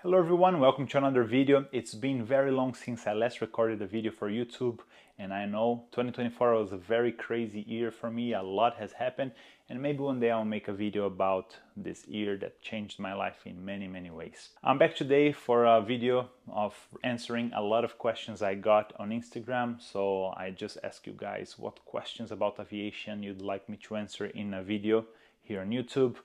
Hello everyone, welcome to another video. It's been very long since I last recorded a video for YouTube, and I know 2024 was a very crazy year for me. A lot has happened, and maybe one day I'll make a video about this year that changed my life in many ways. I'm back today for a video of answering a lot of questions I got on Instagram. So I just ask you guys what questions about aviation you'd like me to answer in a video here on YouTube.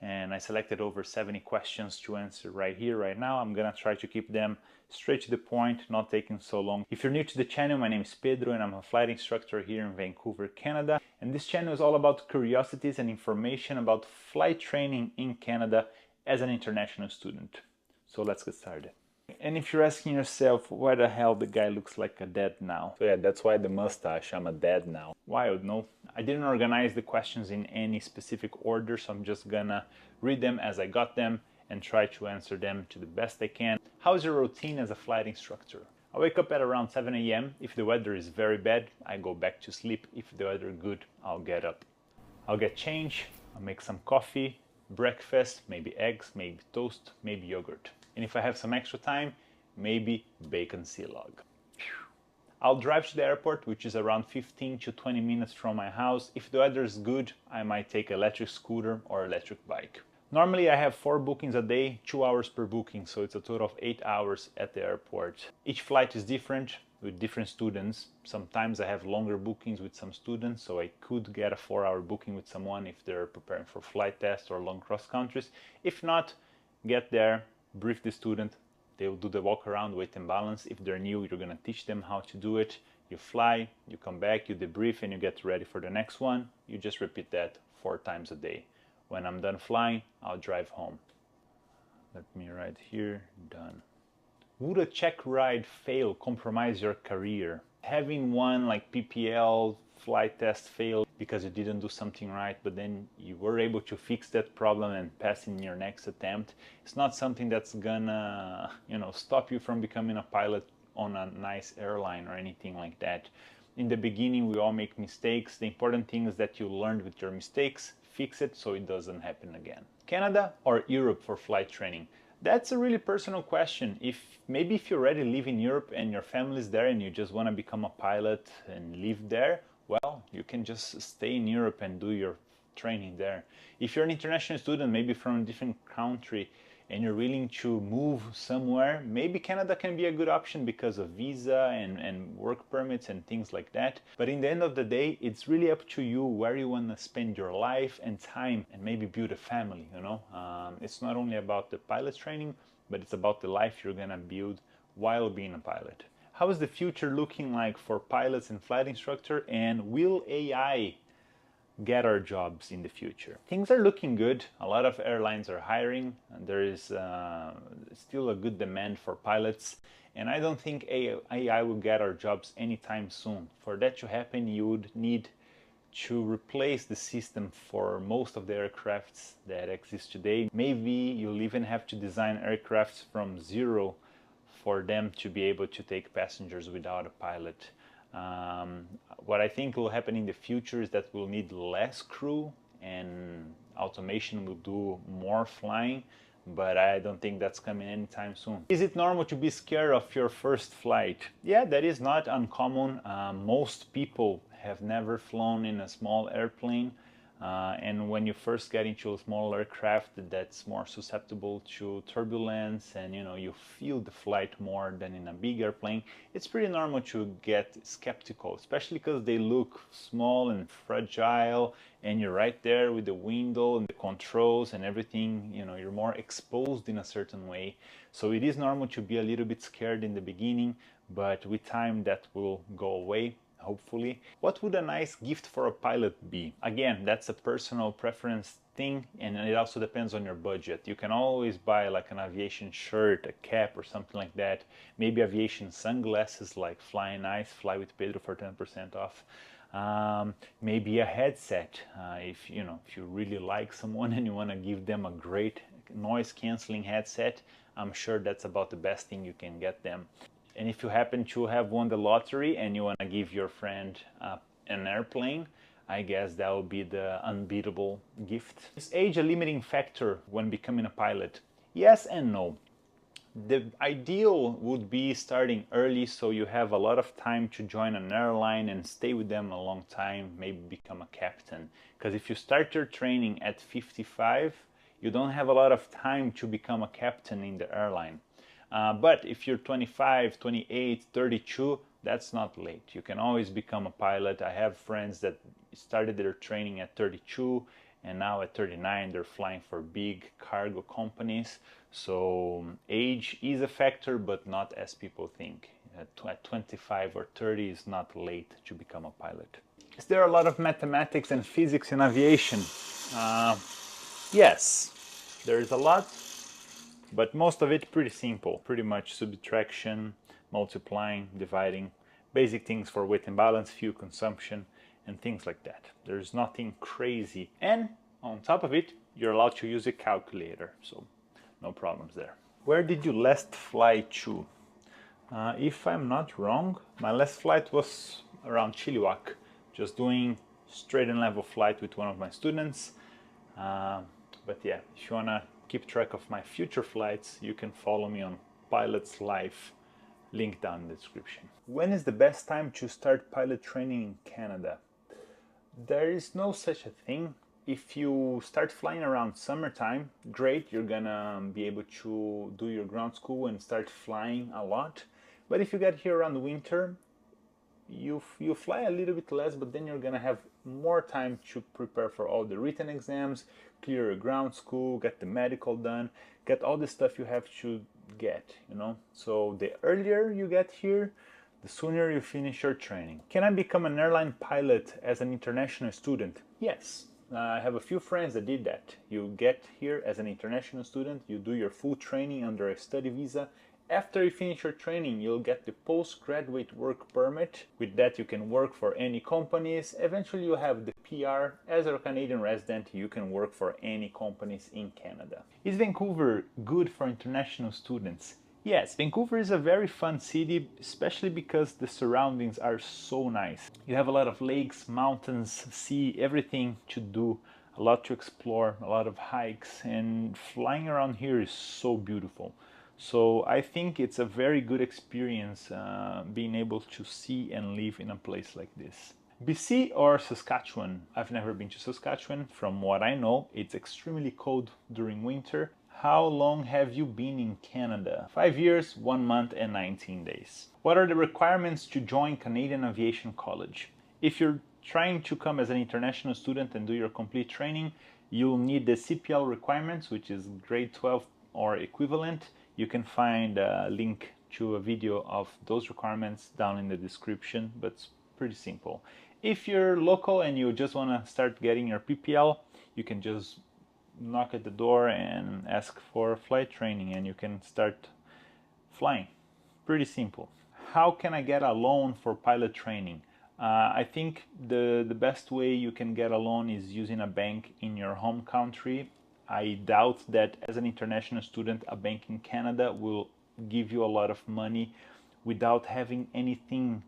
And I selected over 70 questions to answer right here, right now. I'm gonna try to keep them straight to the point, not taking so long. If you're new to the channel, my name is Pedro and I'm a flight instructor here in Vancouver, Canada. And this channel is all about curiosities and information about flight training in Canada as an international student. So let's get started. And if you're asking yourself, why the hell the guy looks like a dad now? So yeah, that's why the mustache, I'm a dad now. Wild, no? I didn't organize the questions in any specific order, so I'm just gonna read them as I got them and try to answer them to the best I can. How's your routine as a flight instructor? I wake up at around 7 a.m. If the weather is very bad, I go back to sleep. If the weather is good, I'll get up. I'll get change, I'll make some coffee, breakfast, maybe eggs, maybe toast, maybe yogurt. And if I have some extra time, maybe bacon sea log. I'll drive to the airport, which is around 15 to 20 minutes from my house. If the weather is good, I might take an electric scooter or electric bike. Normally I have 4 bookings a day, 2 hours per booking, so it's a total of 8 hours at the airport. Each flight is different with different students. Sometimes I have longer bookings with some students, so I could get a 4-hour booking with someone if they're preparing for flight tests or long cross countries. If not, get there, brief the student, they'll do the walk around, weight and balance. If they're new, you're gonna teach them how to do it. You fly, you come back, you debrief, and you get ready for the next one. You just repeat that 4 times a day. When I'm done flying, I'll drive home. Let me write here, done. Would a check ride fail compromise your career? Having one like PPL flight test fail because you didn't do something right, but then you were able to fix that problem and pass in your next attempt, it's not something that's gonna, stop you from becoming a pilot on a nice airline or anything like that. In the beginning, we all make mistakes. The important thing is that you learned with your mistakes, fix it so it doesn't happen again. Canada or Europe for flight training? That's a really personal question. Maybe if you already live in Europe and your family's there and you just want to become a pilot and live there, well, you can just stay in Europe and do your training there. If you're an international student, maybe from a different country, and you're willing to move somewhere, maybe Canada can be a good option because of visa and work permits and things like that. But in the end of the day, it's really up to you where you want to spend your life and time and maybe build a family, It's not only about the pilot training, but it's about the life you're gonna build while being a pilot. How is the future looking like for pilots and flight instructor, and will AI get our jobs in the future? Things are looking good. A lot of airlines are hiring, and there is still a good demand for pilots, and I don't think AI will get our jobs anytime soon. For that to happen, you would need to replace the system for most of the aircrafts that exist today. Maybe you'll even have to design aircrafts from zero for them to be able to take passengers without a pilot. What I think will happen in the future is that we'll need less crew and automation will do more flying, but I don't think that's coming anytime soon. Is it normal to be scared of your first flight? Yeah, that is not uncommon. Most people have never flown in a small airplane. And when you first get into a small aircraft that's more susceptible to turbulence and you feel the flight more than in a big airplane, it's pretty normal to get skeptical, especially because they look small and fragile and you're right there with the window and the controls and everything, you're more exposed in a certain way. So it is normal to be a little bit scared in the beginning, but with time that will go away, hopefully. What would a nice gift for a pilot be? Again, that's a personal preference thing, and it also depends on your budget. You can always buy like an aviation shirt, a cap or something like that. Maybe aviation sunglasses like Fly Nice, Fly with Pedro for 10% off. Maybe a headset if you really like someone and you want to give them a great noise cancelling headset. I'm sure that's about the best thing you can get them. And if you happen to have won the lottery and you want to give your friend an airplane, I guess that will be the unbeatable gift. Is age a limiting factor when becoming a pilot? Yes and no. The ideal would be starting early so you have a lot of time to join an airline and stay with them a long time, maybe become a captain. Because if you start your training at 55, you don't have a lot of time to become a captain in the airline. But if you're 25, 28, 32, that's not late. You can always become a pilot. I have friends that started their training at 32 and now at 39 they're flying for big cargo companies. So age is a factor, but not as people think. At 25 or 30 is not late to become a pilot. Is there a lot of mathematics and physics in aviation? Yes, there is a lot, but most of it pretty simple. Pretty much subtraction, multiplying, dividing, basic things for weight and balance, fuel consumption, and things like that. There's nothing crazy. And on top of it, you're allowed to use a calculator, so no problems there. Where did you last fly to? If I'm not wrong, my last flight was around Chilliwack, just doing straight and level flight with one of my students. But yeah, if you wanna keep track of my future flights, you can follow me on Pilot's Life, link down in the description. When is the best time to start pilot training in Canada? There is no such a thing. If you start flying around summertime, great, you're gonna be able to do your ground school and start flying a lot. But if you get here around winter, you fly a little bit less, but then you're gonna have more time to prepare for all the written exams, clear your ground school, get the medical done, get all the stuff you have to get, you know. So the earlier you get here, the sooner you finish your training. Can I become an airline pilot as an international student? Yes. I have a few friends that did that. You get here as an international student, you do your full training under a study visa. After you finish your training, you'll get the postgraduate work permit. With that, you can work for any companies. Eventually, you'll have the PR. As a Canadian resident, you can work for any companies in Canada. Is Vancouver good for international students? Yes, Vancouver is a very fun city, especially because the surroundings are so nice. You have a lot of lakes, mountains, sea, everything to do, a lot to explore, a lot of hikes, and flying around here is so beautiful. So I think it's a very good experience being able to see and live in a place like this. BC or Saskatchewan? I've never been to Saskatchewan. From what I know, it's extremely cold during winter. How long have you been in Canada? 5 years, 1 month and 19 days. What are the requirements to join Canadian Aviation College? If you're trying to come as an international student and do your complete training, you'll need the CPL requirements, which is grade 12 or equivalent. You can find a link to a video of those requirements down in the description, but it's pretty simple. If you're local and you just want to start getting your PPL, you can just knock at the door and ask for flight training and you can start flying. Pretty simple. How can I get a loan for pilot training? I think the best way you can get a loan is using a bank in your home country. I doubt that as an international student a bank in Canada will give you a lot of money without having anything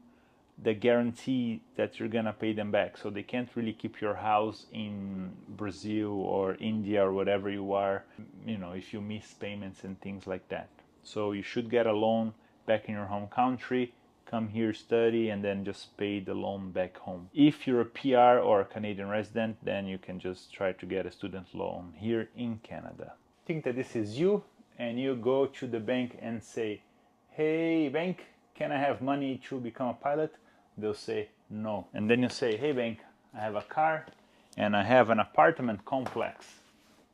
that guarantee that you're gonna pay them back. So they can't really keep your house in Brazil or India or whatever you are, you know, if you miss payments and things like that. So you should get a loan back in your home country, come here, study, and then just pay the loan back home. If you're a PR or a Canadian resident, then you can just try to get a student loan here in Canada. Think that this is you, and you go to the bank and say, hey bank, can I have money to become a pilot? They'll say no. And then you say, hey bank, I have a car and I have an apartment complex.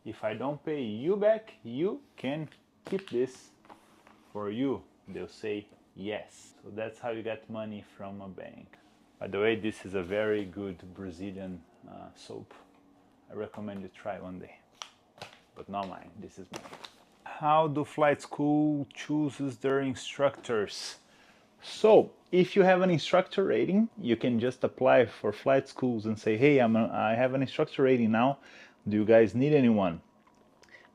If I don't pay you back, you can keep this for you. They'll say yes. So that's how you get money from a bank. By the way, this is a very good Brazilian soap. I recommend you try one day. But not mine, this is mine. How do flight school chooses their instructors? So, if you have an instructor rating, you can just apply for flight schools and say, hey, I have an instructor rating now. Do you guys need anyone?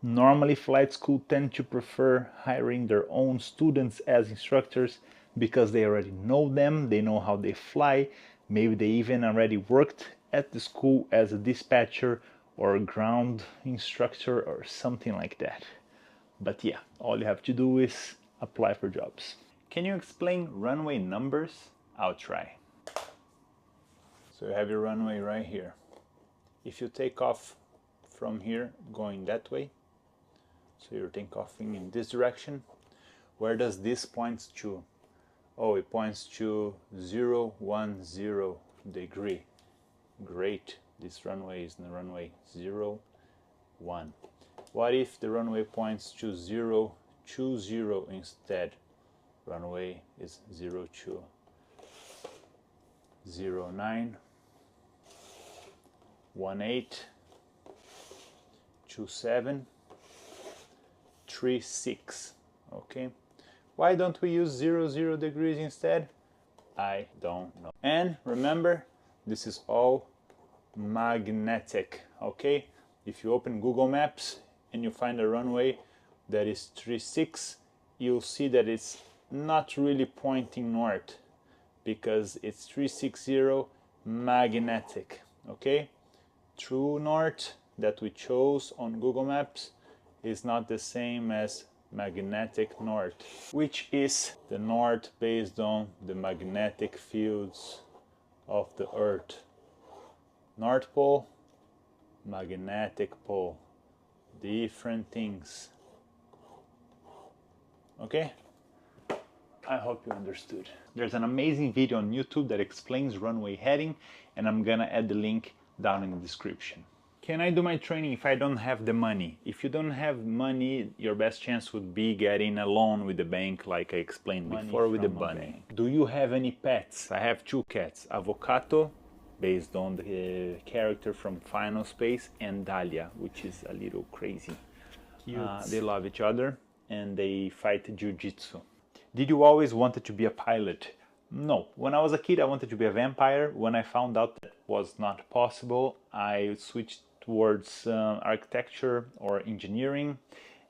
Normally, flight school tend to prefer hiring their own students as instructors because they already know them, they know how they fly. Maybe they even already worked at the school as a dispatcher or a ground instructor or something like that. But yeah, all you have to do is apply for jobs. Can you explain runway numbers? I'll try. So you have your runway right here. If you take off from here going that way, so you're taking off in this direction, where does this point to? Oh, it points to 010 degree. Great, this runway is the runway 01. What if the runway points to 020 instead? Runway is 02. 09, 18, 27, 36. Okay. Why don't we use 00 degrees instead? I don't know. And remember, this is all magnetic, okay? If you open Google Maps and you find a runway that is 36, you'll see that it's not really pointing north because it's 360 magnetic, okay? True north that we chose on Google Maps is not the same as magnetic north, which is the north based on the magnetic fields of the Earth. North Pole, magnetic pole, different things. Okay? I hope you understood. There's an amazing video on YouTube that explains runway heading, and I'm gonna add the link down in the description. Can I do my training if I don't have the money? If you don't have money, your best chance would be getting a loan with the bank, like I explained before with the bunny. Do you have any pets? I have 2 cats, Avocado, based on the character from Final Space, and Dahlia, which is a little crazy. They love each other and they fight jiu-jitsu. Did you always wanted to be a pilot? No. When I was a kid, I wanted to be a vampire. When I found out that was not possible, I switched towards architecture or engineering,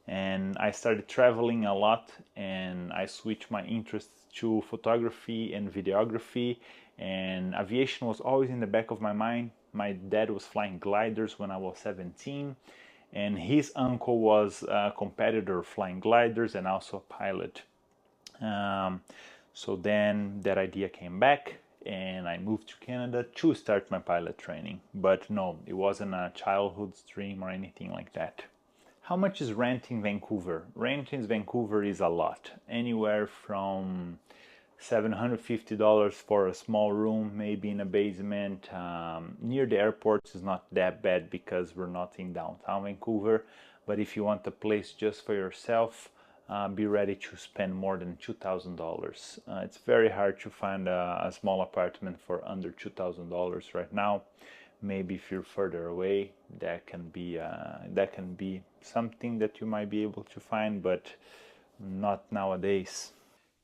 and I started traveling a lot, and I switched my interests to photography and videography, and aviation was always in the back of my mind. My dad was flying gliders when I was 17, and his uncle was a competitor flying gliders and also a pilot. So then that idea came back and I moved to Canada to start my pilot training. But no, it wasn't a childhood dream or anything like that. How much is rent in Vancouver? Rent in Vancouver is a lot. Anywhere from $750 for a small room, maybe in a basement. Near the airport is not that bad because we're not in downtown Vancouver. But if you want a place just for yourself, be ready to spend more than $2,000. It's very hard to find a small apartment for under $2,000 right now. Maybe if you're further away, that can be something that you might be able to find, but not nowadays.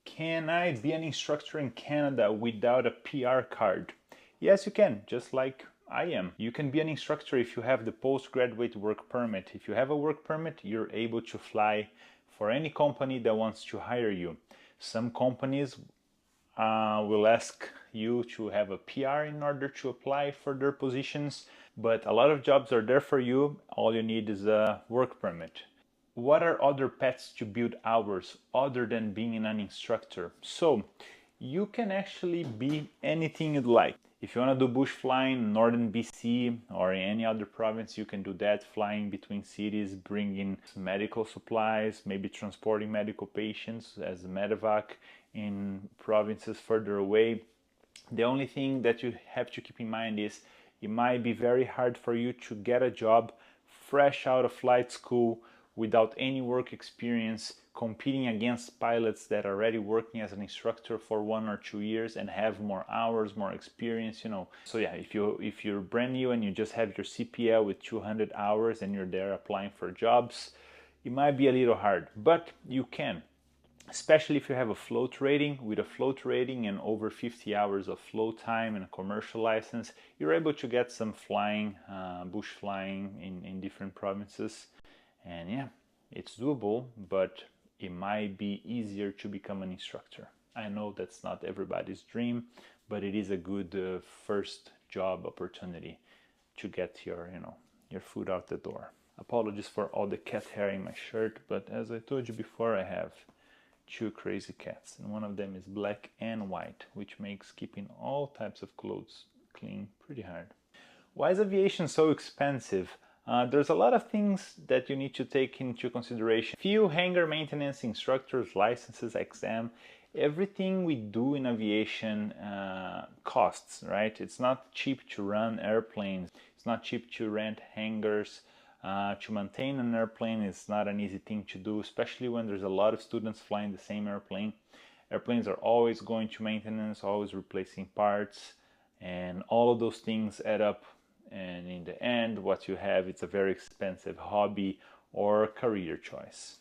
Can I be an instructor in Canada without a PR card? Yes, you can, just like I am. You can be an instructor if you have the postgraduate work permit. If you have a work permit, you're able to fly for any company that wants to hire you. Some companies will ask you to have a PR in order to apply for their positions, but a lot of jobs are there for you. All you need is a work permit. What are other paths to build hours other than being an instructor? So you can actually be anything you'd like. If you want to do bush flying in northern BC or in any other province, you can do that, flying between cities, bringing medical supplies, maybe transporting medical patients as a medevac in provinces further away. The only thing that you have to keep in mind is it might be very hard for you to get a job fresh out of flight school without any work experience, competing against pilots that are already working as an instructor for 1 or 2 years and have more hours, more experience, you know. So yeah, if you're brand new and you just have your CPL with 200 hours and you're there applying for jobs, it might be a little hard, but you can. Especially if you have a float rating. With a float rating and over 50 hours of float time and a commercial license, you're able to get some flying, bush flying in different provinces. And yeah, it's doable, but it might be easier to become an instructor. I know that's not everybody's dream, but it is a good first job opportunity to get your foot out the door. Apologies for all the cat hair in my shirt, but as I told you before, I have two crazy cats, and one of them is black and white, which makes keeping all types of clothes clean pretty hard. Why is aviation so expensive? There's a lot of things that you need to take into consideration. Fuel, hangar maintenance, instructors, licenses, exam, everything we do in aviation costs, right? It's not cheap to run airplanes. It's not cheap to rent hangars. To maintain an airplane is not an easy thing to do, especially when there's a lot of students flying the same airplane. Airplanes are always going to maintenance, always replacing parts, and all of those things add up. And in the end, what you have, it's a very expensive hobby or career choice.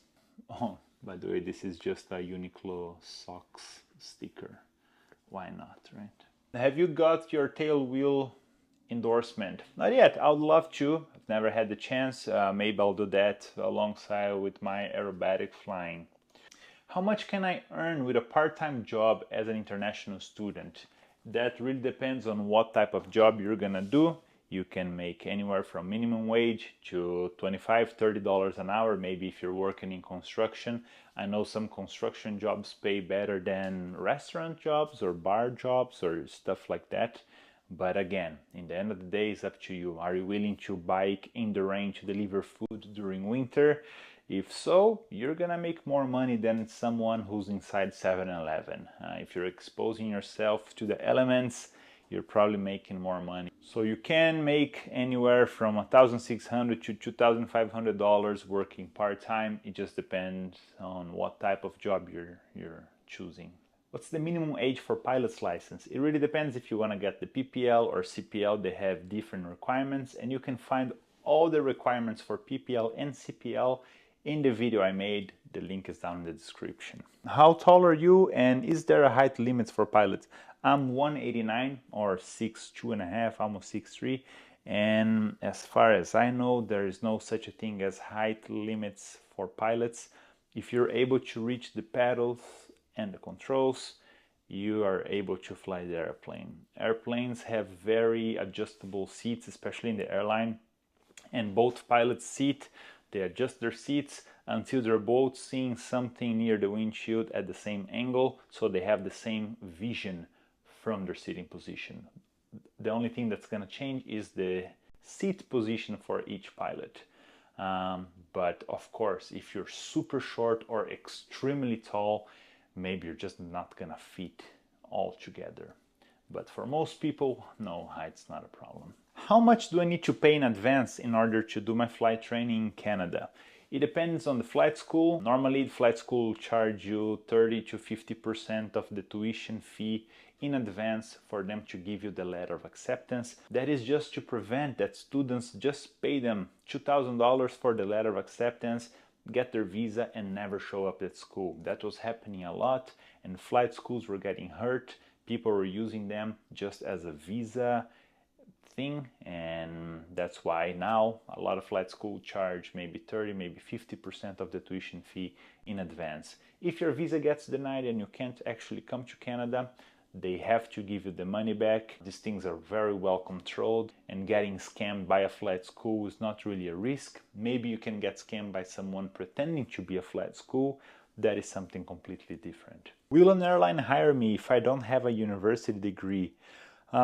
Oh, by the way, this is just a Uniqlo socks sticker. Why not, right? Have you got your tail wheel endorsement? Not yet. I would love to. I've never had the chance. Maybe I'll do that alongside with my aerobatic flying. How much can I earn with a part-time job as an international student? That really depends on what type of job you're gonna do. You can make anywhere from minimum wage to $25, $30 an hour, maybe if you're working in construction. I know some construction jobs pay better than restaurant jobs or bar jobs or stuff like that. But again, in the end of the day, it's up to you. Are you willing to bike in the rain to deliver food during winter? If so, you're gonna make more money than someone who's inside 7-Eleven. If you're exposing yourself to the elements, you're probably making more money. So you can make anywhere from $1,600 to $2,500 working part-time. It just depends on what type of job you're choosing. What's the minimum age for pilot's license? It really depends if you want to get the PPL or CPL. They have different requirements, and you can find all the requirements for PPL and CPL in the video I made. The link is down in the description. How tall are you, and is there a height limit for pilots? I'm 189 or 6'2.5", almost 6'3", and as far as I know, there is no such a thing as height limits for pilots. If you're able to reach the pedals and the controls, you are able to fly the airplane. Airplanes have very adjustable seats, especially in the airline, and both pilots sit, they adjust their seats until they're both seeing something near the windshield at the same angle, so they have the same vision from their sitting position. The only thing that's going to change is the seat position for each pilot. But of course, if you're super short or extremely tall, maybe you're just not gonna fit all together. But for most people, no, height's not a problem. How much do I need to pay in advance in order to do my flight training in Canada? It depends on the flight school. Normally, the flight school will charge you 30 to 50% of the tuition fee in advance for them to give you the letter of acceptance. That is just to prevent that students just pay them $2,000 for the letter of acceptance, get their visa, and never show up at school. That was happening a lot, and flight schools were getting hurt. People were using them just as a visa thing, and that's why now a lot of flight school charge maybe 30, maybe 50% of the tuition fee in advance. If your visa gets denied and you can't actually come to Canada, they have to give you the money back. These things are very well controlled, and getting scammed by a flight school is not really a risk. Maybe you can get scammed by someone pretending to be a flight school. That is something completely different. Will an airline hire me if I don't have a university degree?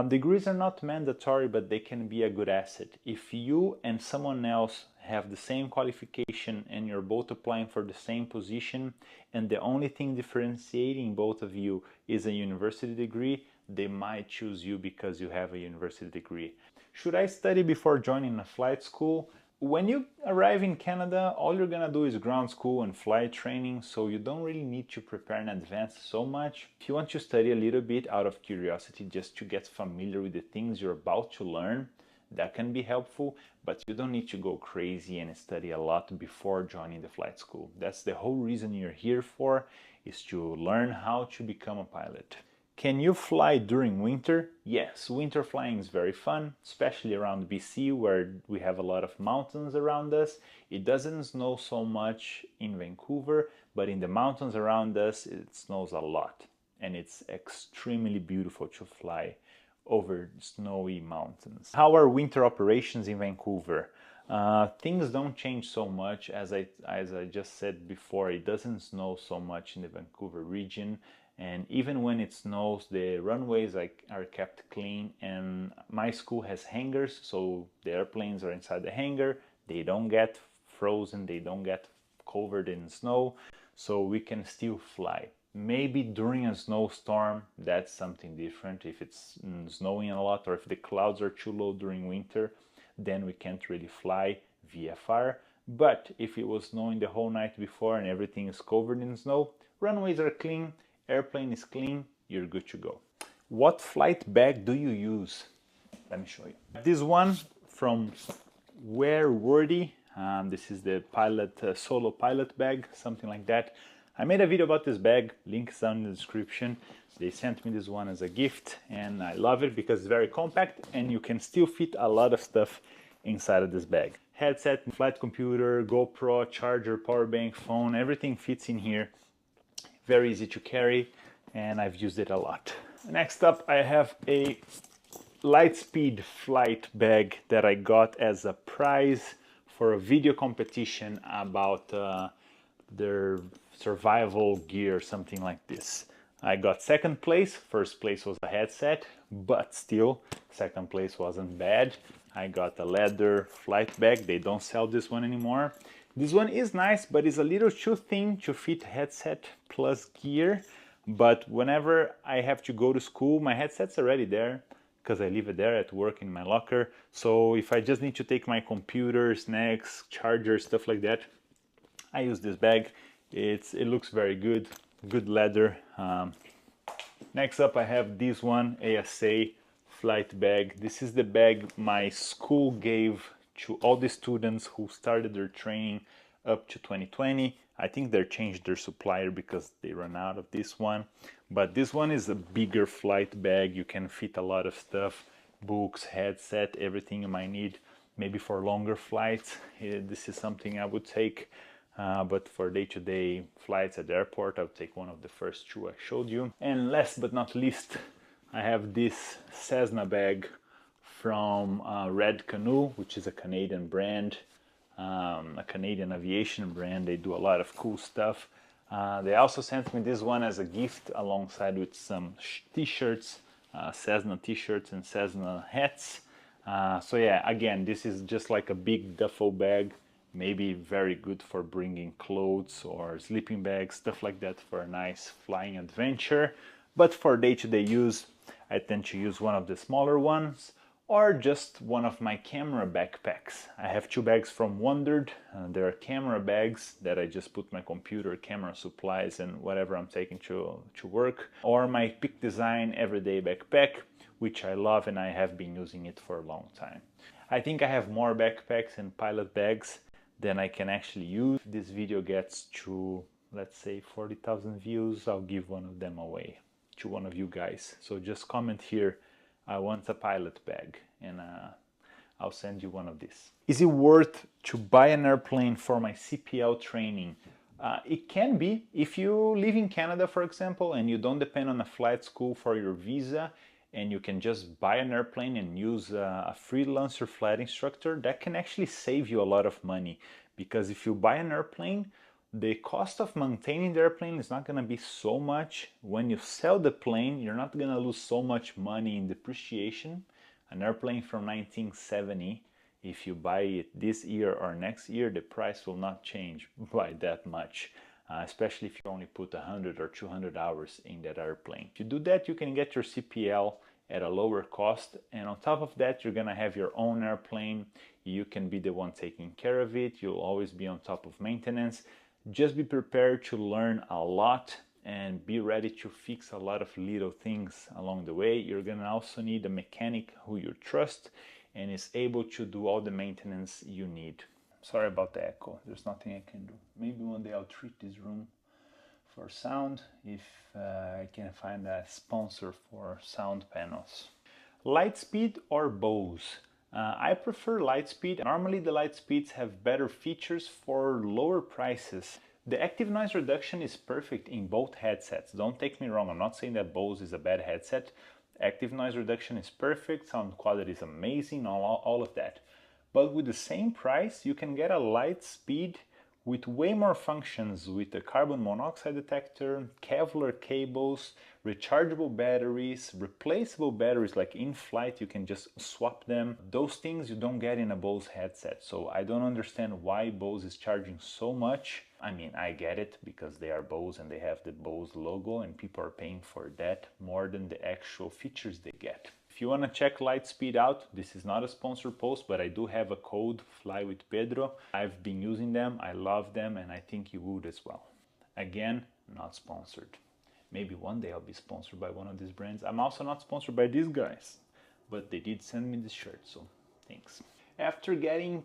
Degrees are not mandatory, but they can be a good asset. If you and someone else have the same qualification and you're both applying for the same position, and the only thing differentiating both of you is a university degree, they might choose you because you have a university degree. Should I study before joining a flight school? When you arrive in Canada, all you're gonna do is ground school and flight training, so you don't really need to prepare in advance so much. If you want to study a little bit out of curiosity just to get familiar with the things you're about to learn, that can be helpful, but you don't need to go crazy and study a lot before joining the flight school. That's the whole reason you're here for, is to learn how to become a pilot. Can you fly during winter? Yes, winter flying is very fun, especially around BC where we have a lot of mountains around us. It doesn't snow so much in Vancouver, but in the mountains around us it snows a lot, and it's extremely beautiful to fly over snowy mountains. How are winter operations in Vancouver? Things don't change so much. As I just said before, it doesn't snow so much in the Vancouver region, and even when it snows, the runways are kept clean, and my school has hangars, so the airplanes are inside the hangar. They don't get frozen, they don't get covered in snow, so we can still fly. Maybe during a snowstorm, that's something different. If it's snowing a lot, or if the clouds are too low during winter, then we can't really fly VFR. But if it was snowing the whole night before and everything is covered in snow, runways are clean, airplane is clean, you're good to go. What flight bag do you use? Let me show you. This one from Wairworthy. This is the solo pilot bag, something like that. I made a video about this bag, links down in the description. They sent me this one as a gift, and I love it because it's very compact and you can still fit a lot of stuff inside of this bag. Headset, flight computer, GoPro, charger, power bank, phone, everything fits in here. Very easy to carry, and I've used it a lot. Next up, I have a Lightspeed flight bag that I got as a prize for a video competition about their survival gear, something like this. I got second place. First place was a headset, but still second place wasn't bad. I got a leather flight bag. They don't sell this one anymore. This one is nice, but it's a little too thin to fit headset plus gear. But whenever I have to go to school, my headset's already there because I leave it there at work in my locker. So if I just need to take my computer, snacks, charger, stuff like that, I use this bag. It looks very good, good leather. Next up, I have this one, ASA flight bag. This is the bag my school gave to all the students who started their training up to 2020. I think they changed their supplier because they ran out of this one. But this one is a bigger flight bag. You can fit a lot of stuff, books, headset, everything you might need. Maybe for longer flights, this is something I would take. But for day-to-day flights at the airport, I would take one of the first two I showed you. And last but not least, I have this Cessna bag from Red Canoe, which is a Canadian brand, a Canadian aviation brand. They do a lot of cool stuff. They also sent me this one as a gift alongside with some t-shirts, Cessna t-shirts and Cessna hats. So yeah, again, this is just like a big duffel bag, maybe very good for bringing clothes or sleeping bags, stuff like that for a nice flying adventure. But for day-to-day use, I tend to use one of the smaller ones or just one of my camera backpacks. I have two bags from Wondered. They are camera bags that I just put my computer, camera supplies and whatever I'm taking to work. Or my Peak Design everyday backpack, which I love and I have been using it for a long time. I think I have more backpacks and pilot bags than I can actually use. If this video gets to, let's say, 40,000 views, I'll give one of them away to one of you guys. So just comment here, I want a pilot bag, and I'll send you one of these. Is it worth to buy an airplane for my CPL training? It can be. If you live in Canada, for example, and you don't depend on a flight school for your visa, and you can just buy an airplane and use a freelancer flight instructor, that can actually save you a lot of money. Because if you buy an airplane, the cost of maintaining the airplane is not going to be so much. When you sell the plane, you're not going to lose so much money in depreciation. An airplane from 1970, if you buy it this year or next year, the price will not change by that much. Especially if you only put 100 or 200 hours in that airplane. If you do that, you can get your CPL at a lower cost, and on top of that, you're gonna have your own airplane. You can be the one taking care of it. You'll always be on top of maintenance. Just be prepared to learn a lot and be ready to fix a lot of little things along the way. You're gonna also need a mechanic who you trust and is able to do all the maintenance you need. Sorry about the echo, there's nothing I can do. Maybe one day I'll treat this room for sound if I can find a sponsor for sound panels. Lightspeed or Bose? I prefer Lightspeed. Normally the Lightspeeds have better features for lower prices. The active noise reduction is perfect in both headsets. Don't take me wrong, I'm not saying that Bose is a bad headset. Active noise reduction is perfect, sound quality is amazing, all of that. but with the same price you can get a Lightspeed with way more functions, with a carbon monoxide detector, Kevlar cables, rechargeable batteries, replaceable batteries, like in flight you can just swap them. Those things you don't get in a Bose headset, so I don't understand why Bose is charging so much. I mean, I get it because they are Bose and they have the Bose logo and people are paying for that more than the actual features they get. If you want to check Lightspeed out, this is not a sponsored post, but I do have a code, Fly with Pedro. I've been using them, I love them, and I think you would as well. Again, not sponsored. Maybe one day I'll be sponsored by one of these brands. I'm also not sponsored by these guys, but they did send me this shirt, so thanks. After getting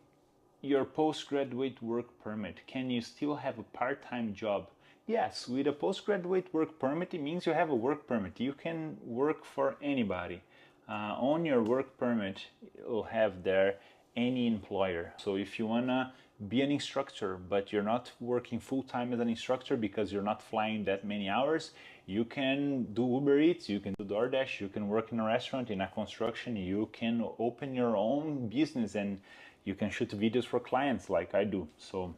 your postgraduate work permit, can you still have a part-time job? Yes, with a postgraduate work permit, it means you have a work permit. You can work for anybody. On your work permit, you'll have there any employer. So if you wanna be an instructor, but you're not working full-time as an instructor because you're not flying that many hours, you can do Uber Eats, you can do DoorDash, you can work in a restaurant, in a construction, you can open your own business and you can shoot videos for clients like I do. So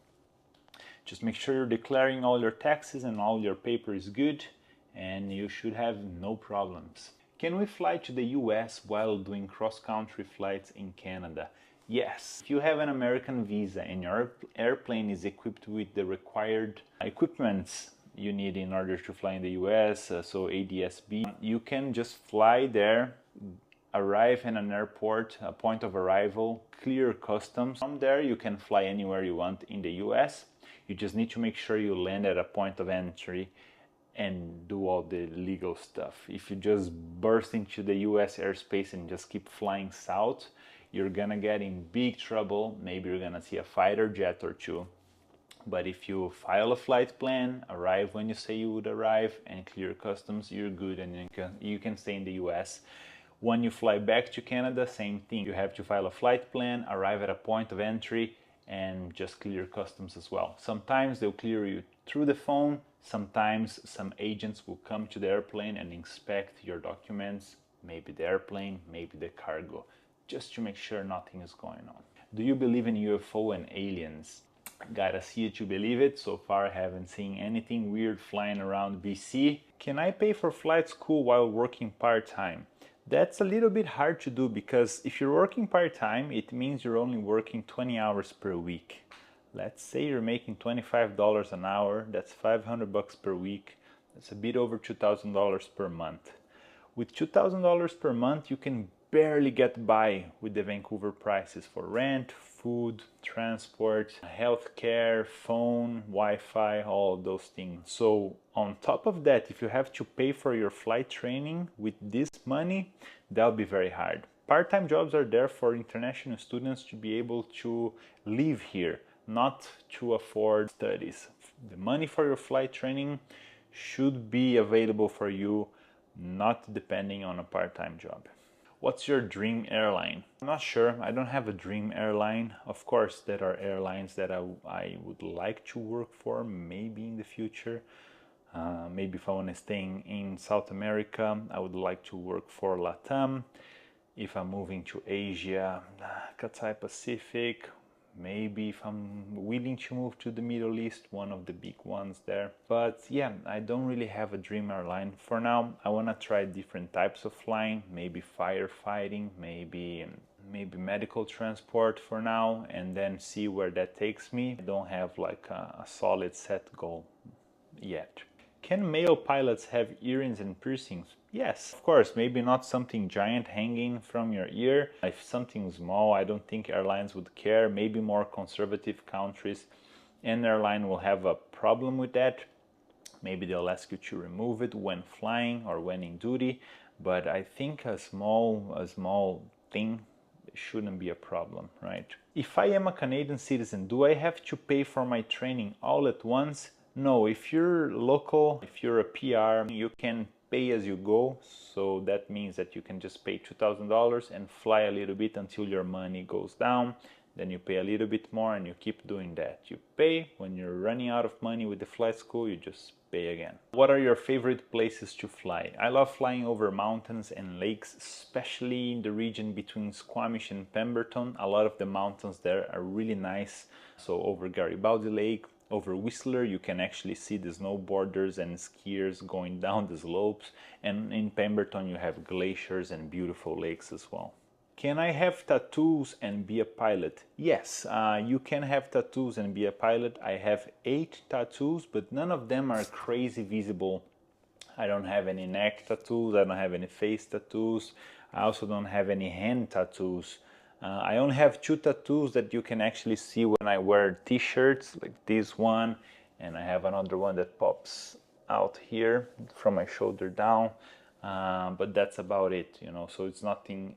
just make sure you're declaring all your taxes and all your paper is good, and you should have no problems. Can we fly to the US while doing cross-country flights in Canada? Yes. If you have an American visa and your airplane is equipped with the required equipments you need in order to fly in the US, so ADS-B, you can just fly there, arrive in an airport, a point of arrival, clear customs. From there you can fly anywhere you want in the US. You just need to make sure you land at a point of entry and do all the legal stuff. If you just burst into the US airspace and just keep flying south, you're gonna get in big trouble. Maybe you're gonna see a fighter jet or two. But if you file a flight plan, arrive when you say you would arrive, and clear customs, you're good and you can stay in the US. When you fly back to Canada, same thing. You have to file a flight plan, arrive at a point of entry, and just clear customs as well. Sometimes they'll clear you through the phone. Sometimes some agents will come to the airplane and inspect your documents, maybe the airplane, maybe the cargo, just to make sure nothing is going on. Do you believe in UFO and aliens? Gotta see it to believe it. So far I haven't seen anything weird flying around BC. Can I pay for flight school while working part-time? That's a little bit hard to do because if you're working part-time, it means you're only working 20 hours per week. Let's say you're making $25 an hour, that's 500 bucks per week. That's a bit over $2,000 per month. With $2,000 per month, you can barely get by with the Vancouver prices for rent, food, transport, healthcare, phone, Wi-Fi, all those things. So on top of that, if you have to pay for your flight training with this money, that'll be very hard. Part-time jobs are there for international students to be able to live here, not to afford studies. The money for your flight training should be available for you, not depending on a part-time job. What's your dream airline? I'm not sure. I don't have a dream airline. Of course, there are airlines that I would like to work for, maybe in the future. Maybe if I want to stay in South America, I would like to work for LATAM. If I'm moving to Asia, Cathay Pacific. Maybe if I'm willing to move to the Middle East, one of the big ones there. But yeah, I don't really have a dream airline. For now, I want to try different types of flying, maybe firefighting, maybe medical transport for now, and then see where that takes me. I don't have like a solid set goal yet. Can male pilots have earrings and piercings? Yes, of course, maybe not something giant hanging from your ear. If something small, I don't think airlines would care. Maybe more conservative countries, an airline will have a problem with that. Maybe they'll ask you to remove it when flying or when in duty. But I think a small thing shouldn't be a problem, right? If I am a Canadian citizen, do I have to pay for my training all at once? No, if you're local, if you're a PR, you can pay as you go. So that means that you can just pay $2,000 and fly a little bit until your money goes down. then you pay a little bit more, and you keep doing that. You pay when you're running out of money with the flight school, you just pay again. What are your favorite places to fly? I love flying over mountains and lakes, especially in the region between Squamish and Pemberton. A lot of the mountains there are really nice. So over Garibaldi Lake, over Whistler, you can actually see the snowboarders and skiers going down the slopes. And in Pemberton, you have glaciers and beautiful lakes as well. Can I have tattoos and be a pilot? Yes, you can have tattoos and be a pilot. I have 8 tattoos, but none of them are crazy visible. I don't have any neck tattoos, I don't have any face tattoos, I also don't have any hand tattoos. I only have 2 tattoos that you can actually see when I wear t-shirts, like this one, and I have another one that pops out here from my shoulder down, but that's about it, you know, so it's nothing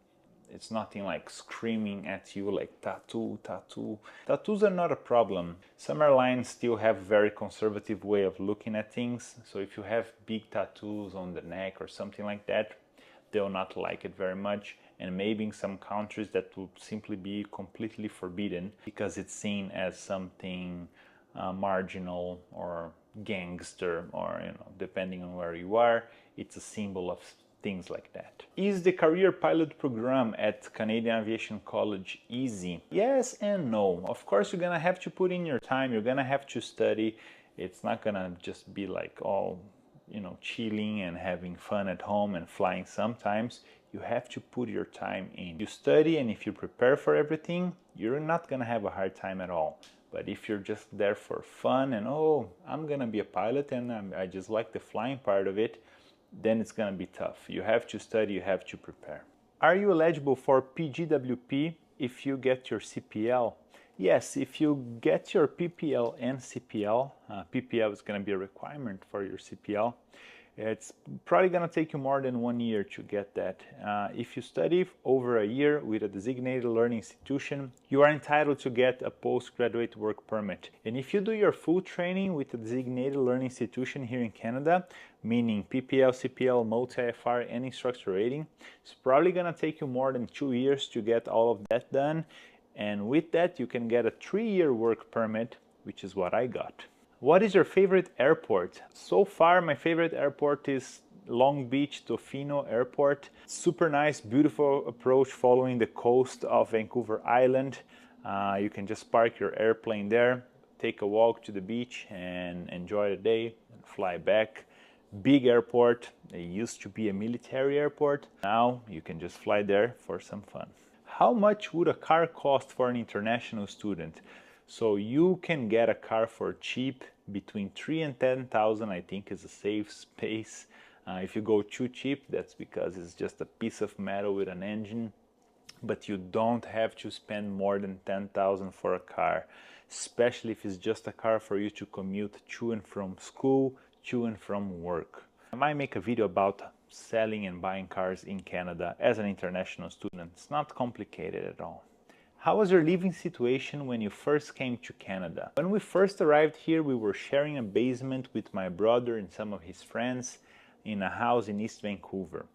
like screaming at you like tattoo, tattoo. Tattoos are not a problem. Some airlines still have a very conservative way of looking at things, so if you have big tattoos on the neck or something like that, they'll not like it very much, and maybe in some countries that will simply be completely forbidden because it's seen as something marginal or gangster, or, you know, depending on where you are, it's a symbol of things like that. Is the career pilot program at Canadian Aviation College easy? Yes and no. Of course, you're gonna have to put in your time, you're gonna have to study. It's not gonna just be like all, you know, chilling and having fun at home and flying sometimes. You have to put your time in. You study, and if you prepare for everything, you're not gonna have a hard time at all. But if you're just there for fun and, oh, I'm gonna be a pilot and I just like the flying part of it, then it's gonna be tough. You have to study, you have to prepare. Are you eligible for PGWP if you get your CPL? Yes, if you get your PPL and CPL, PPL is gonna be a requirement for your CPL. It's probably gonna take you more than 1 year to get that. If you study over a year with a designated learning institution, you are entitled to get a postgraduate work permit. And if you do your full training with a designated learning institution here in Canada, meaning PPL, CPL, multi-IFR, and instructor rating, it's probably gonna take you more than 2 years to get all of that done. And with that, you can get a 3-year work permit, which is what I got. What is your favorite airport? So far, my favorite airport is Long Beach Tofino Airport. Super nice, beautiful approach following the coast of Vancouver Island. You can just park your airplane there, take a walk to the beach and enjoy the day and fly back. Big airport. It used to be a military airport. Now you can just fly there for some fun. How much would a car cost for an international student? So you can get a car for cheap, between 3,000 and 10,000, I think, is a safe space. If you go too cheap, that's because it's just a piece of metal with an engine. But you don't have to spend more than 10,000 for a car, especially if it's just a car for you to commute to and from school, to and from work. I might make a video about selling and buying cars in Canada as an international student. It's not complicated at all. How was your living situation when you first came to Canada? When we first arrived here, we were sharing a basement with my brother and some of his friends in a house in East Vancouver.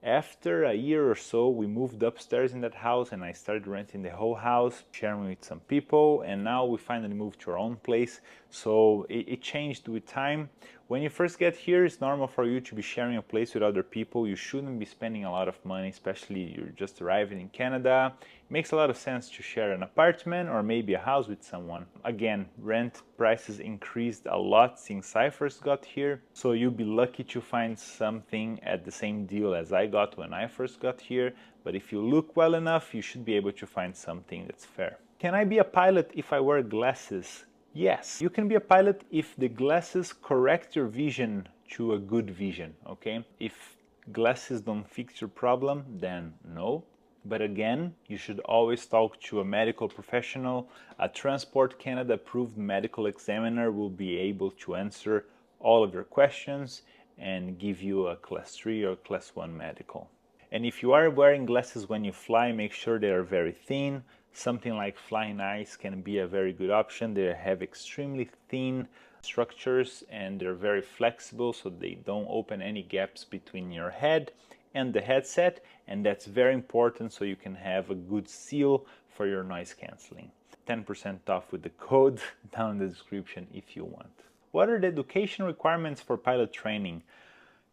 After a year or so, we moved upstairs in that house and I started renting the whole house, sharing with some people, and now we finally moved to our own place. So it changed with time. When you first get here, it's normal for you to be sharing a place with other people. You shouldn't be spending a lot of money, especially you're just arriving in Canada. It makes a lot of sense to share an apartment or maybe a house with someone. Again, rent prices increased a lot since I first got here, so you'll be lucky to find something at the same deal as I got when I first got here. But if you look well enough, you should be able to find something that's fair. Can I be a pilot if I wear glasses? Yes, you can be a pilot if the glasses correct your vision to a good vision, okay? If glasses don't fix your problem, then no. But again, you should always talk to a medical professional. A Transport Canada approved medical examiner will be able to answer all of your questions and give you a class 3 or class 1 medical. And if you are wearing glasses when you fly, make sure they are very thin. Something like flying ice can be a very good option. They have extremely thin structures and they're very flexible, so they don't open any gaps between your head and the headset, and that's very important so you can have a good seal for your noise cancelling. 10% off with the code down in the description if you want. What are the education requirements for pilot training?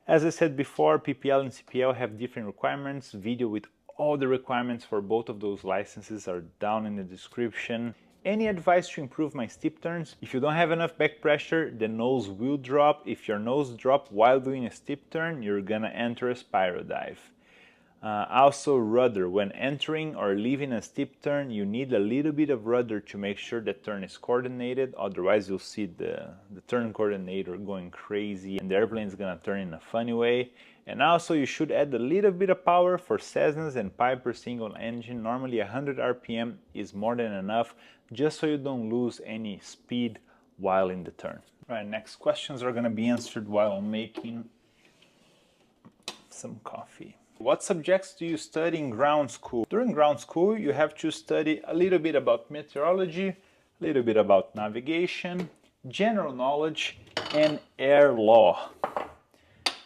As I said before, PPL and CPL have different requirements. Video with all the requirements for both of those licenses are down in the description. Any advice to improve my steep turns? If you don't have enough back pressure, the nose will drop. If your nose drops while doing a steep turn, you're gonna enter a spiral dive. Also rudder. When entering or leaving a steep turn, you need a little bit of rudder to make sure the turn is coordinated. Otherwise, you'll see the turn coordinator going crazy and the airplane is gonna turn in a funny way. And also you should add a little bit of power for Cessnas and Piper single engine. Normally 100 RPM is more than enough, just so you don't lose any speed while in the turn. Right, next questions are gonna be answered while I'm making some coffee. What subjects do you study in ground school? During ground school, you have to study a little bit about meteorology, a little bit about navigation, general knowledge, and air law.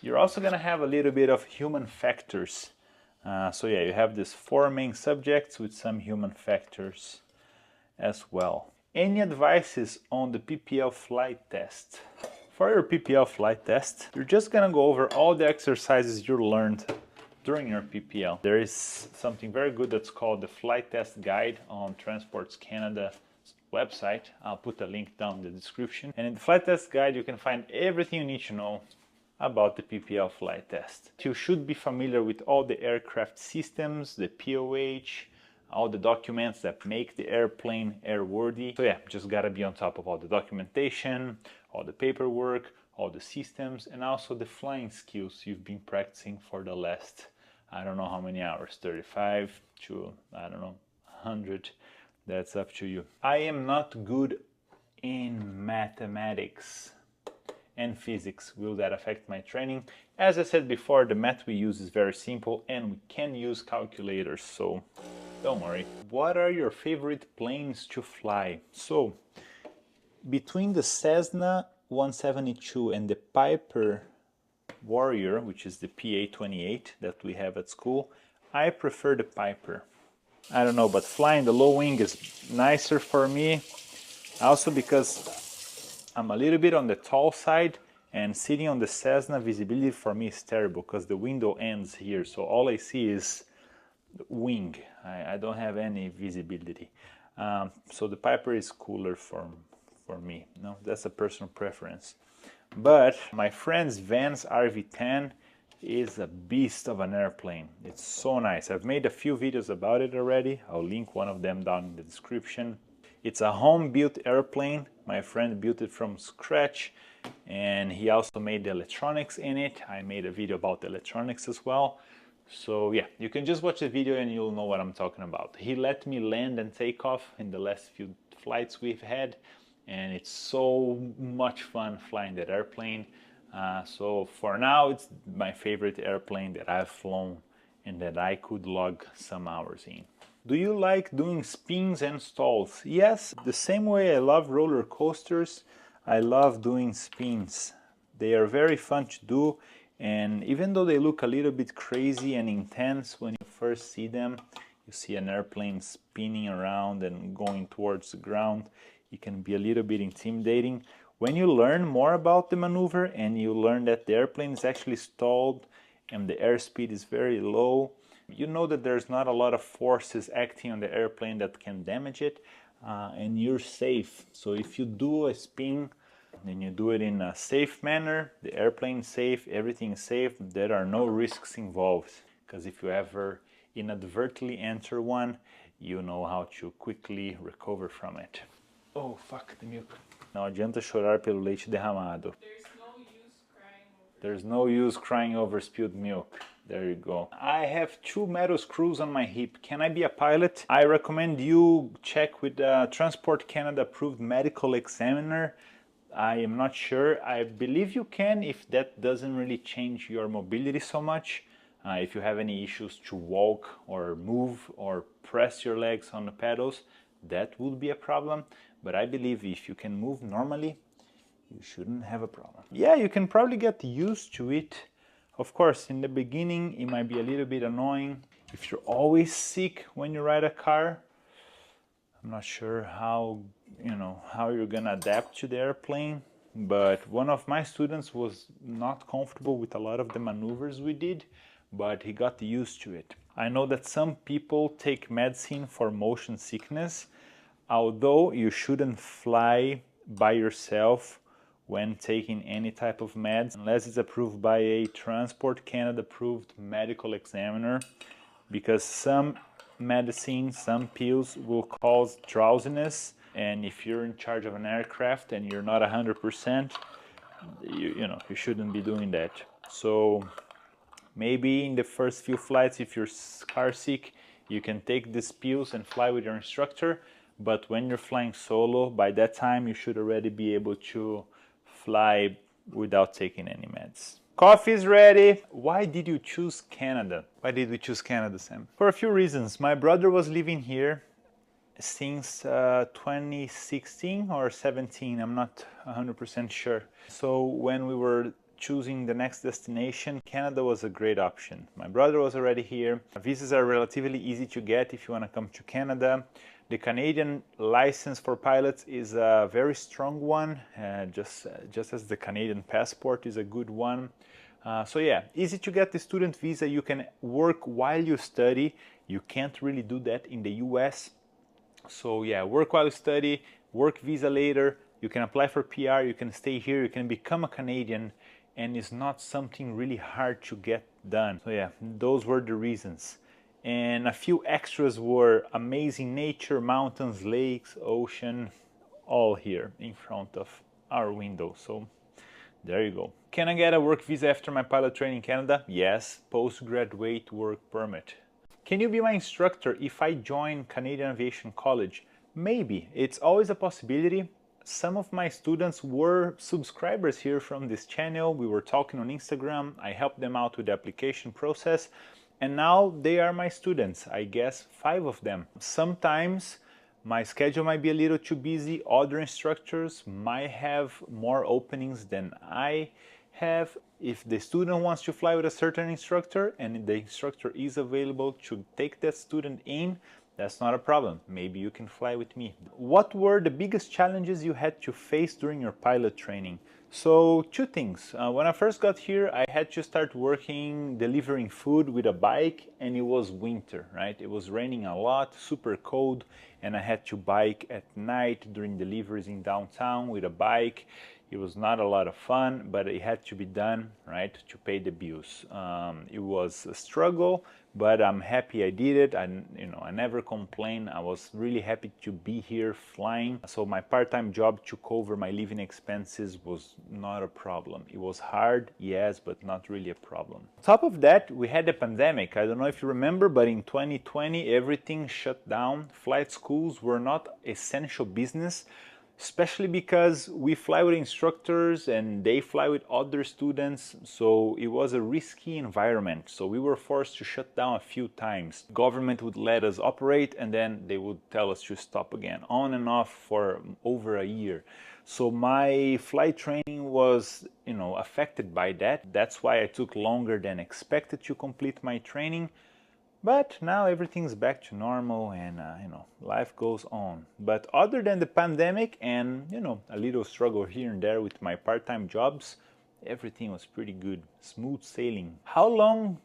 You're also going to have a little bit of human factors. So yeah, you have these 4 main subjects with some human factors as well. Any advices on the PPL flight test? For your PPL flight test, you're just going to go over all the exercises you learned during your PPL. There is something very good that's called the Flight Test Guide on Transports Canada website. I'll put a link down in the description. And in the Flight Test Guide, you can find everything you need to know about the PPL flight test. You should be familiar with all the aircraft systems, the POH, all the documents that make the airplane airworthy. So yeah, just gotta be on top of all the documentation, all the paperwork, all the systems, and also the flying skills you've been practicing for the last, I don't know how many hours, 35 to, I don't know, 100. That's up to you. I am not good in mathematics and physics. Will that affect my training? As I said before, the math we use is very simple and we can use calculators, so don't worry. What are your favorite planes to fly? So, between the Cessna 172 and the Piper Warrior, which is the PA-28 that we have at school, I prefer the Piper. I don't know, but flying the low wing is nicer for me. Also because I'm a little bit on the tall side, and sitting on the Cessna, visibility for me is terrible because the window ends here, so all I see is wing. I don't have any visibility. So the Piper is cooler for me. No, that's a personal preference. But my friend's Vans RV10 is a beast of an airplane. It's so nice. I've made a few videos about it already. I'll link one of them down in the description. It's a home-built airplane. My friend built it from scratch, and he also made the electronics in it. I made a video about the electronics as well. So yeah, you can just watch the video and you'll know what I'm talking about. He let me land and take off in the last few flights we've had, and it's so much fun flying that airplane. So for now, it's my favorite airplane that I've flown and that I could log some hours in. Do you like doing spins and stalls? Yes, the same way I love roller coasters, I love doing spins. They are very fun to do, and even though they look a little bit crazy and intense when you first see them, you see an airplane spinning around and going towards the ground, it can be a little bit intimidating. When you learn more about the maneuver and you learn that the airplane is actually stalled and the airspeed is very low, you know that there's not a lot of forces acting on the airplane that can damage it, and you're safe. So if you do a spin and you do it in a safe manner, the airplane is safe, everything is safe, there are no risks involved. Because if you ever inadvertently enter one, you know how to quickly recover from it. Oh, fuck, the milk. Não adianta chorar pelo leite derramado. There's no use crying over spilled milk. There you go. I have 2 metal screws on my hip. Can I be a pilot? I recommend you check with a Transport Canada approved medical examiner. I am not sure. I believe you can if that doesn't really change your mobility so much. If you have any issues to walk or move or press your legs on the pedals, that would be a problem. But I believe if you can move normally, you shouldn't have a problem. Yeah, you can probably get used to it. Of course, in the beginning, it might be a little bit annoying. If you're always sick when you ride a car, I'm not sure how, how you're gonna adapt to the airplane, but one of my students was not comfortable with a lot of the maneuvers we did, but he got used to it. I know that some people take medicine for motion sickness, although you shouldn't fly by yourself when taking any type of meds unless it's approved by a Transport Canada approved medical examiner, because some medicines, some pills will cause drowsiness, and if you're in charge of an aircraft and you're not 100%, you shouldn't be doing that. So maybe in the first few flights, if you're car sick, you can take these pills and fly with your instructor, but when you're flying solo, by that time you should already be able to fly without taking any meds. Coffee is ready. Why did you choose Canada? Why did we choose Canada, Sam? For a few reasons. My brother was living here since 2016 or 17, I'm not 100% sure. So when we were choosing the next destination, Canada was a great option. My brother was already here. Visas are relatively easy to get if you want to come to Canada. The Canadian license for pilots is a very strong one, just as the Canadian passport is a good one. So yeah, easy to get the student visa. You can work while you study. You can't really do that in the US. So yeah, work while you study, work visa later. You can apply for PR, you can stay here, you can become a Canadian, and it's not something really hard to get done. So yeah, those were the reasons. And a few extras were amazing nature, mountains, lakes, ocean, all here in front of our window. So there you go. Can I get a work visa after my pilot training in Canada? Yes, postgraduate work permit. Can you be my instructor if I join Canadian Aviation College? Maybe, it's always a possibility. Some of my students were subscribers here from this channel. We were talking on Instagram. I helped them out with the application process. And now they are my students, I guess 5 of them. Sometimes my schedule might be a little too busy. Other instructors might have more openings than I have. If the student wants to fly with a certain instructor and the instructor is available to take that student in, that's not a problem. Maybe you can fly with me. What were the biggest challenges you had to face during your pilot training? So 2 things. When I first got here, I had to start working delivering food with a bike, and it was winter, right? It was raining a lot, super cold, and I had to bike at night during deliveries in downtown with a bike. It was not a lot of fun, but it had to be done, right, to pay the bills. It was a struggle, but I'm happy I did it. I never complained. I was really happy to be here flying. So my part-time job to cover my living expenses was not a problem. It was hard, yes, but not really a problem. On top of that, we had the pandemic. I don't know if you remember, but in 2020, everything shut down. Flight schools were not essential business, especially because we fly with instructors and they fly with other students, so it was a risky environment. So we were forced to shut down a few times. Government would let us operate and then they would tell us to stop again, on and off for over a year. So my flight training was, affected by that. That's why I took longer than expected to complete my training. But now everything's back to normal and, life goes on. But other than the pandemic and, a little struggle here and there with my part-time jobs, everything was pretty good, smooth sailing. How long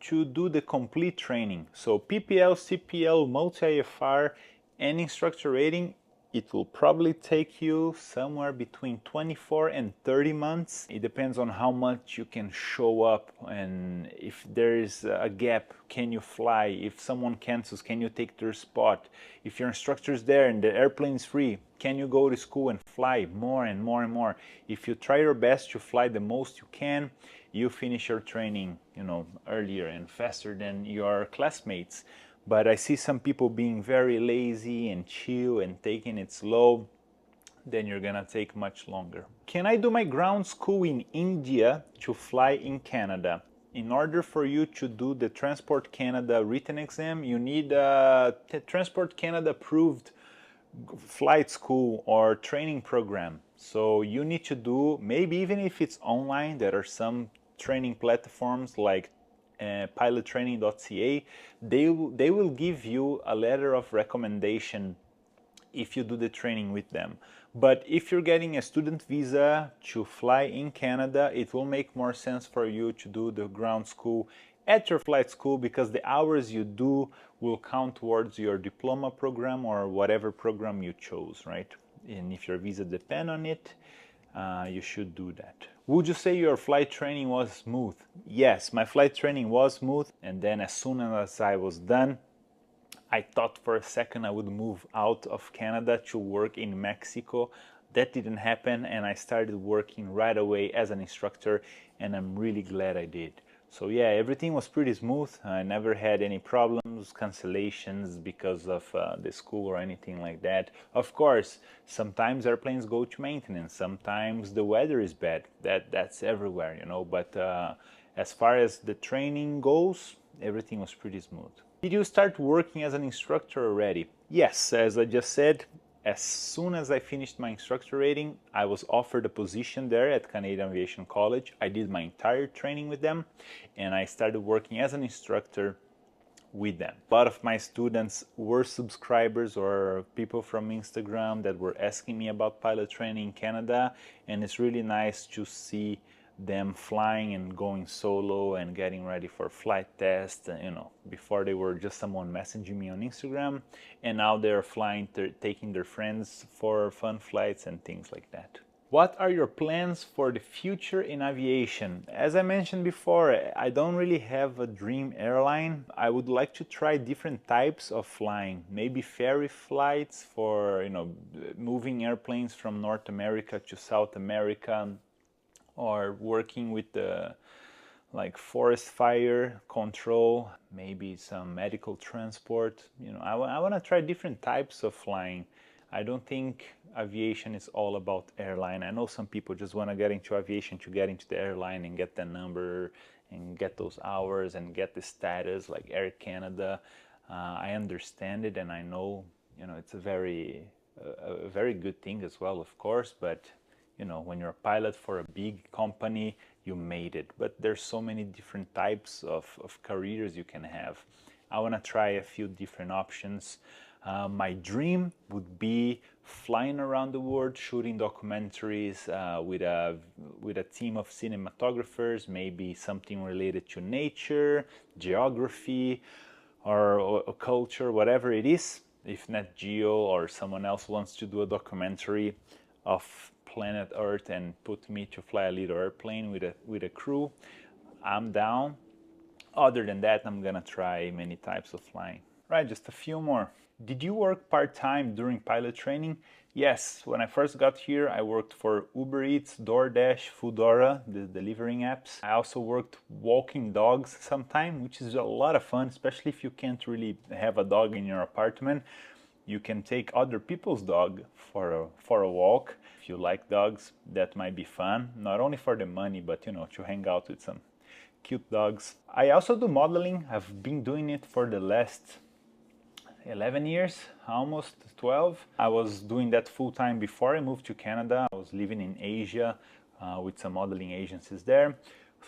to do the complete training? So PPL, CPL, multi-IFR, and instructor rating, it will probably take you somewhere between 24 and 30 months. It depends on how much you can show up, and if there is a gap, can you fly? If someone cancels, can you take their spot? If your instructor is there and the airplane is free, can you go to school and fly more and more and more? If you try your best to fly the most you can, you finish your training, earlier and faster than your classmates. But I see some people being very lazy and chill and taking it slow, then you're gonna take much longer. Can I do my ground school in India to fly in Canada? In order for you to do the Transport Canada written exam, you need a Transport Canada approved flight school or training program. So you need to do, maybe even if it's online, there are some training platforms like pilottraining.ca. They will give you a letter of recommendation if you do the training with them. But if you're getting a student visa to fly in Canada, it will make more sense for you to do the ground school at your flight school, because the hours you do will count towards your diploma program or whatever program you chose, right? And if your visa depends on it, you should do that. Would you say your flight training was smooth? Yes, my flight training was smooth, and then as soon as I was done, I thought for a second I would move out of Canada to work in Mexico. That didn't happen, and I started working right away as an instructor, and I'm really glad I did. So yeah, everything was pretty smooth. I never had any problems, cancellations because of the school or anything like that. Of course, sometimes airplanes go to maintenance, sometimes the weather is bad. That's everywhere, you know, but as far as the training goes, everything was pretty smooth. Did you start working as an instructor already? Yes, as I just said, as soon as I finished my instructor rating, I was offered a position there at Canadian Aviation College. I did my entire training with them, and I started working as an instructor with them. A lot of my students were subscribers or people from Instagram that were asking me about pilot training in Canada, and it's really nice to see them flying and going solo and getting ready for flight tests. You know, before they were just someone messaging me on Instagram, and now they're flying, taking their friends for fun flights and things like that. What are your plans for the future in aviation? As I mentioned before, I don't really have a dream airline. I would like to try different types of flying, maybe ferry flights for, you know, moving airplanes from North America to South America, or working with the like forest fire control, maybe some medical transport. You know, I want to try different types of flying. I don't think aviation is all about airline. I know some people just want to get into aviation to get into the airline and get the number and get those hours and get the status like Air Canada. I understand it, and I know, you know, it's a very good thing as well, of course, but you know, when you're a pilot for a big company, you made it. But there's so many different types of careers you can have. I want to try a few different options. My dream would be flying around the world, shooting documentaries with a team of cinematographers, maybe something related to nature, geography, or culture, whatever it is. If Nat Geo or someone else wants to do a documentary of planet Earth and put me to fly a little airplane with a crew, I'm down. Other than that, I'm gonna try many types of flying. Right, just a few more. Did you work part-time during pilot training? Yes, when I first got here, I worked for Uber Eats, DoorDash, Foodora, the delivering apps. I also worked walking dogs sometime, which is a lot of fun, especially if you can't really have a dog in your apartment. You can take other people's dog for a walk. If you like dogs, that might be fun. Not only for the money, but you know, to hang out with some cute dogs. I also do modeling. I've been doing it for the last 11 years, almost 12. I was doing that full-time before I moved to Canada. I was living in Asia with some modeling agencies there.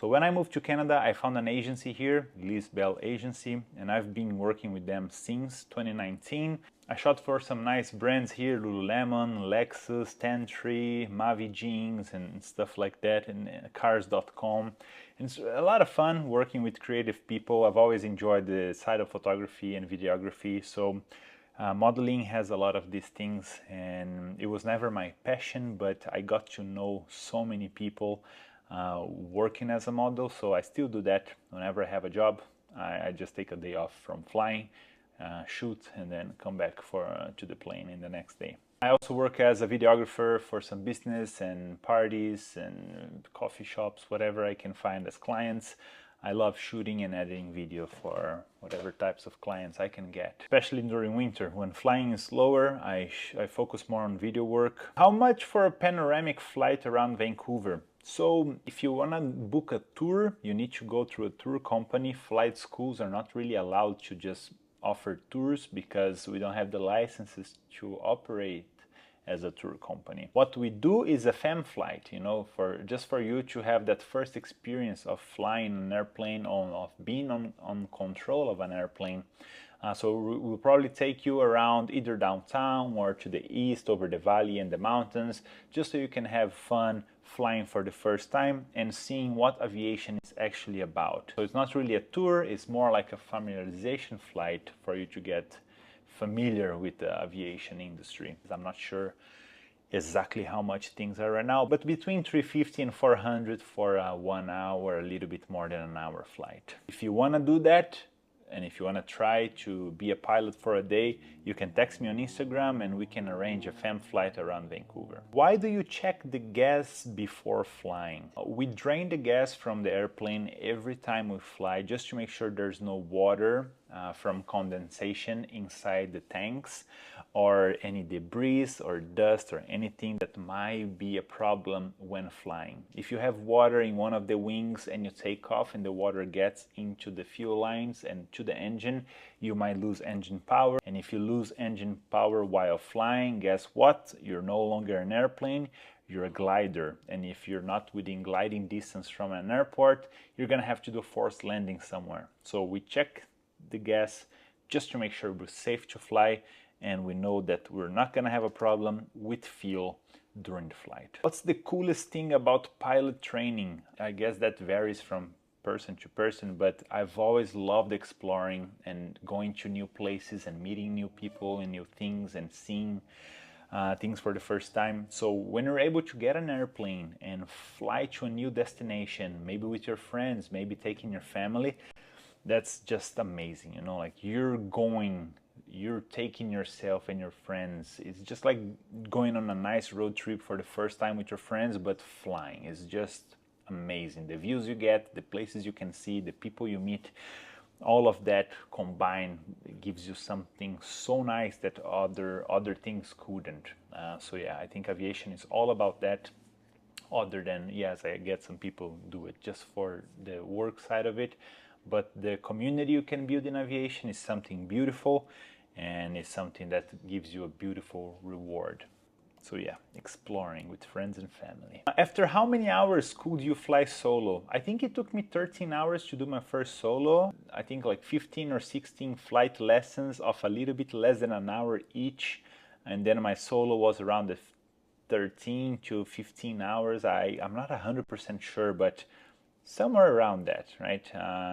So when I moved to Canada, I found an agency here, Liz Bell Agency, and I've been working with them since 2019. I shot for some nice brands here, Lululemon, Lexus, Tentry, Mavi Jeans, and stuff like that, and Cars.com. And it's a lot of fun working with creative people. I've always enjoyed the side of photography and videography, so modeling has a lot of these things, and it was never my passion, but I got to know so many people working as a model, so I still do that whenever I have a job. I just take a day off from flying, shoot, and then come back to the plane in the next day. I also work as a videographer for some business and parties and coffee shops, whatever I can find as clients. I love shooting and editing video for whatever types of clients I can get, especially during winter. When flying is slower, I focus more on video work. How much for a panoramic flight around Vancouver? So if you want to book a tour, you need to go through a tour company. Flight schools are not really allowed to just offer tours because we don't have the licenses to operate as a tour company. What we do is a fam flight, you know, just for you to have that first experience of flying an airplane, of being on control of an airplane. So we'll probably take you around either downtown or to the east over the valley and the mountains, just so you can have fun flying for the first time and seeing what aviation is actually about. So it's not really a tour, it's more like a familiarization flight for you to get familiar with the aviation industry. I'm not sure exactly how much things are right now, but between $350 and $400 for a 1 hour, a little bit more than an hour flight. If you want to do that, and if you want to try to be a pilot for a day, you can text me on Instagram and we can arrange a fam flight around Vancouver. Why do you check the gas before flying? We drain the gas from the airplane every time we fly just to make sure there's no water from condensation inside the tanks, or any debris or dust or anything that might be a problem when flying. If you have water in one of the wings and you take off and the water gets into the fuel lines and to the engine, you might lose engine power. And if you lose engine power while flying, guess what? You're no longer an airplane, you're a glider. And if you're not within gliding distance from an airport, you're gonna have to do forced landing somewhere. So we check the gas just to make sure we're safe to fly, and we know that we're not gonna have a problem with fuel during the flight. What's the coolest thing about pilot training? I guess that varies from person to person, but I've always loved exploring and going to new places and meeting new people and new things and seeing things for the first time. So when you're able to get an airplane and fly to a new destination, maybe with your friends, maybe taking your family, that's just amazing, you know, like you're taking yourself and your friends. It's just like going on a nice road trip for the first time with your friends, but flying is just amazing. The views you get, the places you can see, the people you meet, all of that combined gives you something so nice that other things couldn't. So yeah, I think aviation is all about that. Other than, yes, I get some people do it just for the work side of it, but the community you can build in aviation is something beautiful, and it's something that gives you a beautiful reward. So yeah, exploring with friends and family. After how many hours could you fly solo? I think it took me 13 hours to do my first solo. I think like 15 or 16 flight lessons of a little bit less than an hour each, and then my solo was around the 13 to 15 hours. I'm not 100% sure, but somewhere around that, right?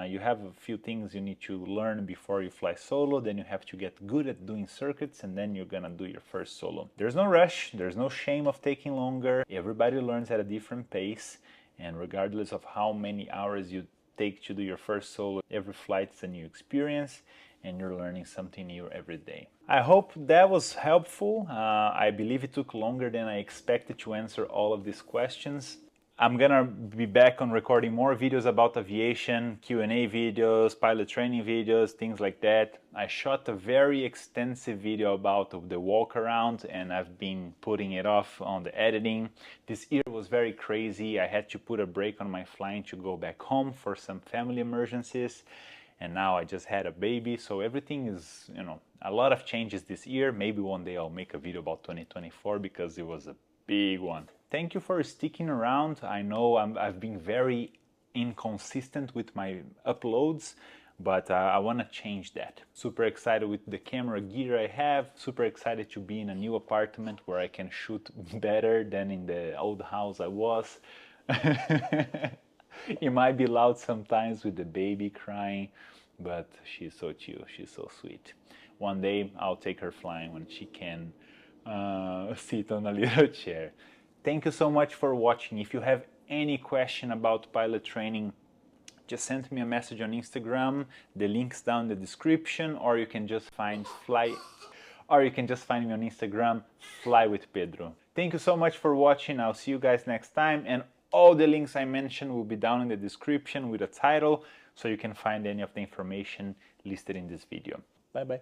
You have a few things you need to learn before you fly solo, then you have to get good at doing circuits, and then you're gonna do your first solo. There's no rush, there's no shame of taking longer. Everybody learns at a different pace, and regardless of how many hours you take to do your first solo, every flight is a new experience, and you're learning something new every day. I hope that was helpful. I believe it took longer than I expected to answer all of these questions. I'm gonna be back on recording more videos about aviation, Q&A videos, pilot training videos, things like that. I shot a very extensive video about the walk around, and I've been putting it off on the editing. This year was very crazy. I had to put a break on my flying to go back home for some family emergencies, and now I just had a baby, so everything is, you know, a lot of changes this year. Maybe one day I'll make a video about 2024 because it was a big one. Thank you for sticking around. I know I've been very inconsistent with my uploads, but I want to change that. Super excited with the camera gear I have, super excited to be in a new apartment where I can shoot better than in the old house I was. It might be loud sometimes with the baby crying, but she's so chill, she's so sweet. One day I'll take her flying when she can sit on a little chair. Thank you so much for watching. If you have any question about pilot training, just send me a message on Instagram. The link's down in the description, or you can just find me on Instagram, Fly with Pedro. Thank you so much for watching. I'll see you guys next time, and all the links I mentioned will be down in the description with a title, so you can find any of the information listed in this video. Bye bye.